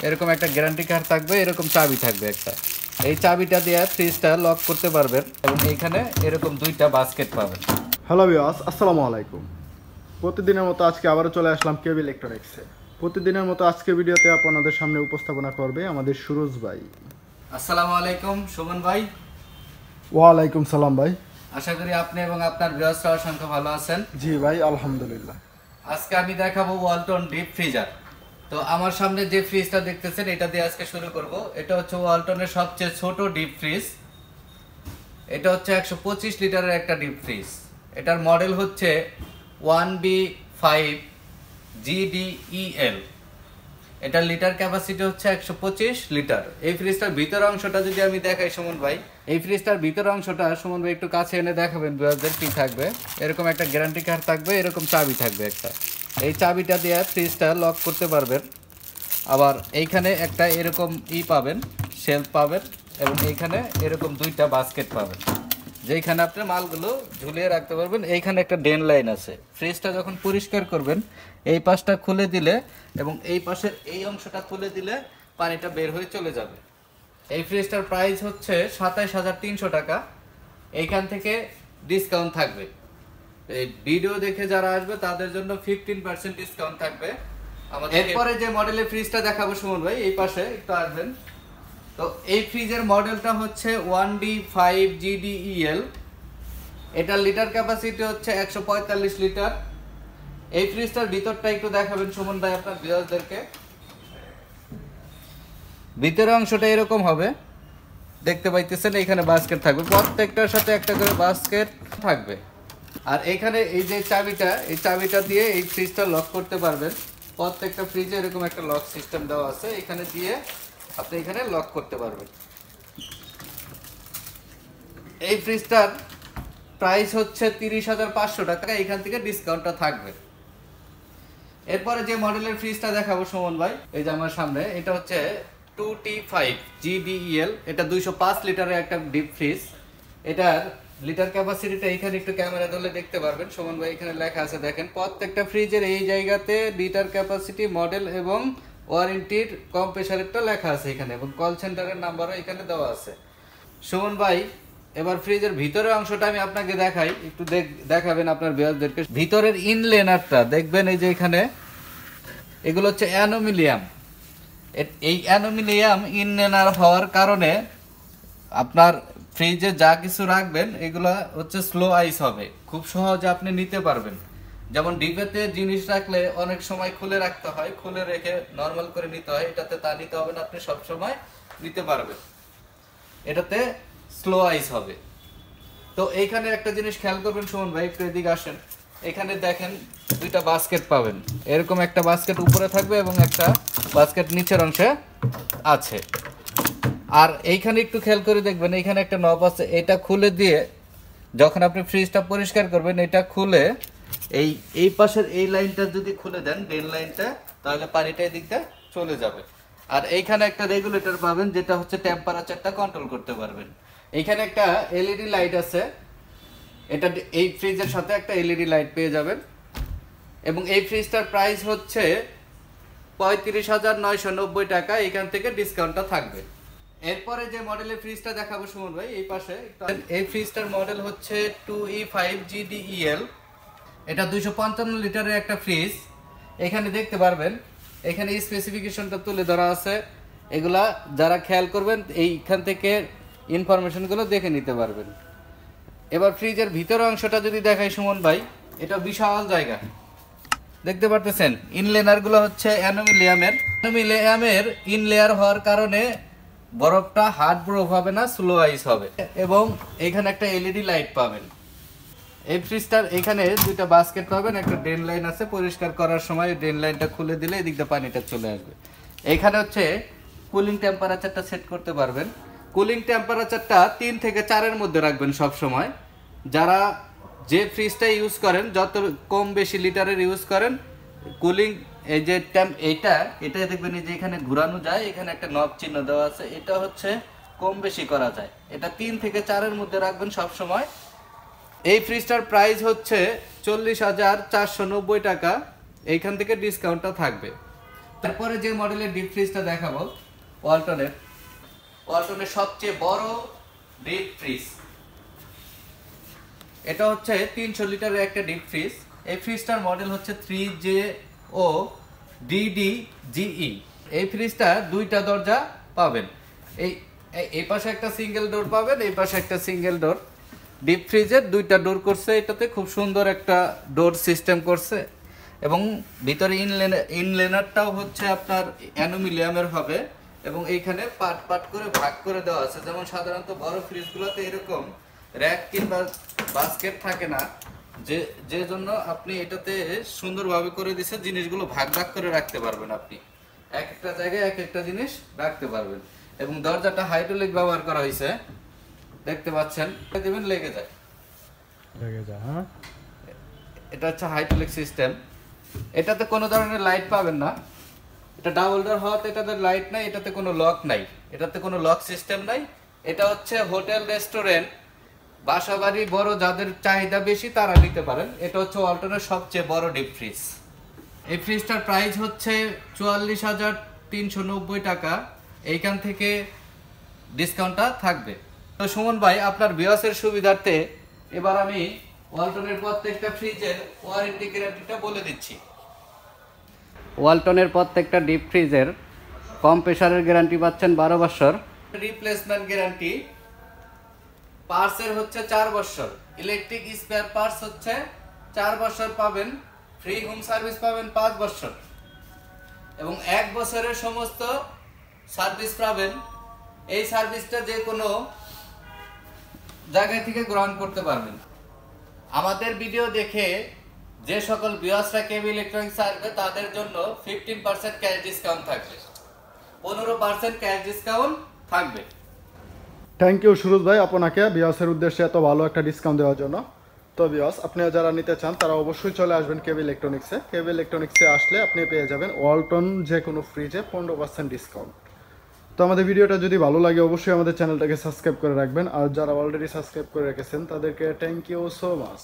এরকম একটা guarantee card থাকবে, এরকম চাবি থাকবে একটা। এই চাবিটা দিয়ে ফ্রিজটা লক করতে পারবেন এবং এইখানে এরকম দুইটা বাস্কেট পাবেন। হ্যালো ভিউয়ার্স, আসসালামু আলাইকুম। প্রতিদিনের মতো আজকে আবারও চলে আসলাম কেবি ইলেকট্রনিক্সে। প্রতিদিনের মতো আজকে ভিডিওতে আপনাদের সামনে উপস্থাপনা করবে আমাদের সুরজ ভাই। আসসালামু আলাইকুম সুমন ভাই। ওয়ালাইকুম সালাম ভাই। আশা করি আপনি এবং আপনার ভিউয়ার্সরা অসংখ্য ভালো আছেন। জি ভাই, আলহামদুলিল্লাহ। আজকে আমি দেখাবো ওয়ালটন ডিপ ফ্রিজার। তো আমার সামনে যে ফ্রিজটা দেখতেছেন এটা দিয়ে আজকে শুরু করব। এটা হচ্ছে ওয়ালটনের সবচেয়ে ছোট ডিপ ফ্রিজ। এটা হচ্ছে 125 লিটারের একটা ডিপ ফ্রিজ। এটার মডেল হচ্ছে 1B5 GDEL। এটার লিটার ক্যাপাসিটি হচ্ছে 125 লিটার। এই ফ্রিজটার ভিতর অংশটা যদি আমি দেখাই সুমন ভাই, এই ফ্রিজটার ভিতর অংশটা সুমন ভাই একটু কাছে এনে দেখাবেন ভিউয়ারদের কি থাকবে। এরকম একটা গ্যারান্টি কার্ড থাকবে, এরকম চাবি থাকবে একটা। এই চাবিটা দিয়ে ফ্রিজটা লক করতে পারবেন। আবার এইখানে একটা এরকম পাবেন, শেলফ পাবেন এবং এইখানে এরকম দুইটা বাস্কেট পাবেন যেখানে আপনি মালগুলো ঝুলিয়ে রাখতে পারবেন। এইখানে একটা ড্রেন লাইন আছে। ফ্রিজটা যখন পরিষ্কার করবেন এই পাশটা খুলে দিলে এবং এই পাশের এই অংশটা খুলে দিলে পানিটা বের হয়ে চলে যাবে। এই ফ্রিজটার প্রাইস হচ্ছে 27,300 টাকা। এইখান থেকে ডিসকাউন্ট থাকবে। এই ভিডিও দেখে যারা আসবে তাদের জন্য 15% ডিসকাউন্ট থাকবে আমাদের। এরপরে যে মডেলের ফ্রিজটা দেখাবো সুমন ভাই, এই পাশে একটু আসবেন। তো এই ফ্রিজের মডেলটা হচ্ছে 1B5 GDEL। এটার লিটার ক্যাপাসিটি হচ্ছে 145 লিটার। এই ফ্রিজটার ভিতরটা একটু দেখাবেন সুমন ভাই আপনার ভিউয়ারদেরকে। ভিতরের অংশটা এরকম হবে, দেখতে পাইতেছেন। এখানে বাস্কেট থাকবে, প্রত্যেকটার সাথে একটা করে বাস্কেট থাকবে। আর এখানে এই যে চাবিটা, এই চাবিটা দিয়ে এই ফ্রিজটা লক করতে পারবেন। প্রত্যেকটা ফ্রিজে এরকম একটা লক সিস্টেম দেওয়া আছে, এখানে দিয়ে আপনি এখানে লক করতে পারবেন। এই ফ্রিজটার প্রাইস হচ্ছে 30,500 টাকা। এখান থেকে ডিসকাউন্টটা থাকবে। এরপরে যে মডেলের ফ্রিজটা দেখাবো সুমন ভাই, এই যে আমার সামনে, এটা হচ্ছে 2T5 GDEL। এটা 205 লিটারের একটা ডিপ ফ্রিজ। এটার লিটার ক্যাপাসিটিটা এখানে একটু ক্যামেরা ধরলে দেখতে পারবেন সুমন ভাই। এখানে লেখা আছে দেখেন, প্রত্যেকটা ফ্রিজের এই জায়গাতে লিটার ক্যাপাসিটি, মডেল এবং ওয়ারেন্টির কম্প্রেসারেরটা লেখা আছে এখানে, এবং কল সেন্টারের নাম্বারও এখানে দেওয়া আছে। সুমন ভাই, এবার ফ্রিজের ভিতরের অংশটা আমি আপনাকে দেখাই, একটু দেখাবেন আপনার ভিউয়ারদেরকে। ভিতরের ইনলেনারটা দেখবেন, এই যে এখানে এগুলো হচ্ছে অ্যানুমিলিয়াম। এই অ্যানুমিলিয়াম ইনলেনার হওয়ার কারণে আপনার ফ্রিজে যা কিছু রাখবেন এগুলো হচ্ছে স্লো আইস হবে, খুব সহজে আপনি নিতে পারবেন। যেমন ডিবেতে জিনিস রাখলে অনেক সময় খুলে রাখতে হয়, খুলে রেখে নর্মাল করে নিতে হয়, এটাতে তা নিতে হবে না, আপনি সব সময় নিতে পারবেন। এটাতে স্লো আইস হবে। তো এইখানে একটা জিনিস খেয়াল করবেন সুমন ভাই, একটু এদিকে আসেন। এখানে দেখেন দুইটা বাস্কেট পাবেন, এরকম একটা বাস্কেট উপরে থাকবে এবং একটা বাস্কেট নিচের অংশে আছে। আর এইখানে একটু খেয়াল করে দেখবেন, এইখানে একটা নব আছে, এটা খুলে দিয়ে যখন আপনি ফ্রিজটা পরিষ্কার করবেন এটা খুলে এই পাশের এই লাইনটা যদি খুলে দেন, ড্রেন লাইনটা, তাহলে পানিটা এদিকটা চলে যাবে। আর এইখানে একটা রেগুলেটর পাবেন যেটা হচ্ছে টেম্পারেচারটা কন্ট্রোল করতে পারবেন। এইখানে একটা এলইডি লাইট আছে, এটা এই ফ্রিজের সাথে একটা এলইডি লাইট পেয়ে যাবেন। এবং এই ফ্রিজটার প্রাইস হচ্ছে 35,990 টাকা। এখান থেকে ডিসকাউন্টটা থাকবে। এরপরে যে মডেলের ফ্রিজটা দেখাবো সুমন ভাই, এই পাশে এই ফ্রিজটার মডেল হচ্ছে 2E5 GDEL। এটা 255 লিটারের একটা ফ্রিজ। এখানে দেখতে পারবেন, এখানে স্পেসিফিকেশনটা তুলে ধরা আছে। এগুলা যারা খেয়াল করবেন এইখান থেকে ইনফরমেশনগুলো দেখে নিতে পারবেন। এবার ফ্রিজের ভিতরের অংশটা যদি দেখাই সুমন ভাই, এটা বিশাল জায়গা, দেখতে পারতেছেন। ইনলেনারগুলো হচ্ছে অ্যানুমিলিয়ামের ইনলেয়ার হওয়ার কারণে বরফটা হার্ড বরফ হবে না, স্লো আইস হবে। এবং এখানে একটা এলইডি লাইট পাবেন। এই ফ্রিজটার এখানে দুইটা বাস্কেট পাবেন, একটা ড্রেন লাইন আছে, পরিষ্কার করার সময় ড্রেন লাইনটা খুলে দিলে এদিক দিয়ে পানিটা চলে আসবে। এখানে হচ্ছে কুলিং টেম্পারেচারটা সেট করতে পারবেন। কুলিং টেম্পারেচারটা 3 থেকে 4-এর মধ্যে রাখবেন সব সময়। যারা যে ফ্রিজটা ইউজ করেন, যত কম বেশি লিটারের ইউজ করেন, কুলিং এই যে এটা দেখবেন এই যে এখানে ঘোরানো যায়, এখানে একটা নব চিহ্ন দেওয়া আছে, এটা হচ্ছে কম বেশি করা যায়। এটা 3 থেকে 4-এর মধ্যে রাখবেন সব সময়। এই ফ্রিজটার প্রাইস হচ্ছে 40,490 টাকা। এইখান থেকে ডিসকাউন্টটা থাকবে। তারপরে যে মডেলের ডিপ ফ্রিজটা দেখাবো ওয়ালটনের সবচেয়ে বড় ডিপ ফ্রিজ। এটা হচ্ছে 300 লিটারের একটা ডিপ ফ্রিজ। এই ফ্রিজটার মডেল হচ্ছে 3JO DDGE। এই ফ্রিজটা দুইটা দরজা পাবেন, এই পাশে একটা সিঙ্গেল ডোর পাবেন, এই পাশে একটা সিঙ্গেল ডোর। ডিপ ফ্রিজের দুইটা ডোর করছে, এটাতে খুব সুন্দর একটা ডোর সিস্টেম করছে এবং ভিতরে ইনলেনারটাও হচ্ছে আপনার অ্যালুমিনিয়ামের হবে এবং এইখানে পার্ট পার্ট করে ভাগ করে দেওয়া আছে। যেমন সাধারণত বড় ফ্রিজগুলোতে এরকম র্যাক কিংবা বাস্কেট থাকে না, যে জন্য আপনি এটাতে সুন্দরভাবে করে দিছে, জিনিসগুলো ভাগ ভাগ করে রাখতে পারবেন, আপনি এক একটা জায়গায় এক একটা জিনিস রাখতে পারবেন। এবং দরজাটা হাইড্রোলিক ব্যবহার করা হয়েছে, দেখতে পাচ্ছেন, দেবেন লেগে যায়। হ্যাঁ, এটা হচ্ছে হাইড্রোলিক সিস্টেম। এটাতে কোনো ধরনের লাইট পাবেন না, এটা ডাবল ডোর হওয়াতে এটাতে লাইট নাই, এটাতে কোনো লক নাই, এটাতে কোনো লক সিস্টেম নাই। এটা হচ্ছে হোটেল, রেস্টুরেন্ট, বাসাবাড়ি বড় যাদের চাহিদা বেশি তারা নিতে পারেন। এটা হচ্ছে ওয়ালটনের সবচেয়ে বড় ডিপ ফ্রিজ। এই ফ্রিজটার প্রাইস হচ্ছে 44,390 টাকা। এইখান থেকে ডিসকাউন্টটা থাকবে। তো সুমন ভাই, আপনার ভিউয়ার্সের সুবিধার্থে এবার আমি ওয়ালটনের প্রত্যেকটা ফ্রিজের ওয়ারেন্টি গ্যারান্টিটা বলে দিচ্ছি। ওয়ালটনের প্রত্যেকটা ডিপ ফ্রিজের কম প্রেসারের গ্যারান্টি পাচ্ছেন 12 বছর। রিপ্লেসমেন্ট গ্যারান্টি পার্টসের হচ্ছে 4 বছর, ইলেকট্রিক স্পেয়ার পার্টস হচ্ছে 4 বছর পাবেন, ফ্রি হোম সার্ভিস পাবেন 5 বছর এবং 1 বছরের সমস্ত সার্ভিস পাবেন। এই সার্ভিসটা যে কোনো জায়গা থেকে গ্রহণ করতে পারবেন। আমাদের ভিডিও দেখে যে সকল ভিউয়ার্সরা কেবি ইলেকট্রনিক্স আসবে তাদের জন্য 15% ক্যাশ ডিসকাউন্ট থাকবে, 15% ক্যাশ ডিসকাউন্ট থাকবে। থ্যাংক ইউ সুরজ ভাই আপনাকে বিয়াসের উদ্দেশ্যে এত ভালো একটা ডিসকাউন্ট দেওয়ার জন্য। তো বিয়াস, আপনি যারা নিতে চান তারা অবশ্যই চলে আসবেন কেবি ইলেকট্রনিক্সে। কেবি ইলেকট্রনিক্সে আসলে আপনি পেয়ে যাবেন ওয়ালটন যে কোনো ফ্রিজে 15% ডিসকাউন্ট। তো আমাদের ভিডিওটা যদি ভালো লাগে অবশ্যই আমাদের চ্যানেলটাকে সাবস্ক্রাইব করে রাখবেন, আর যারা অলরেডি সাবস্ক্রাইব করে রেখেছেন তাদেরকে থ্যাংক ইউ সো মাচ।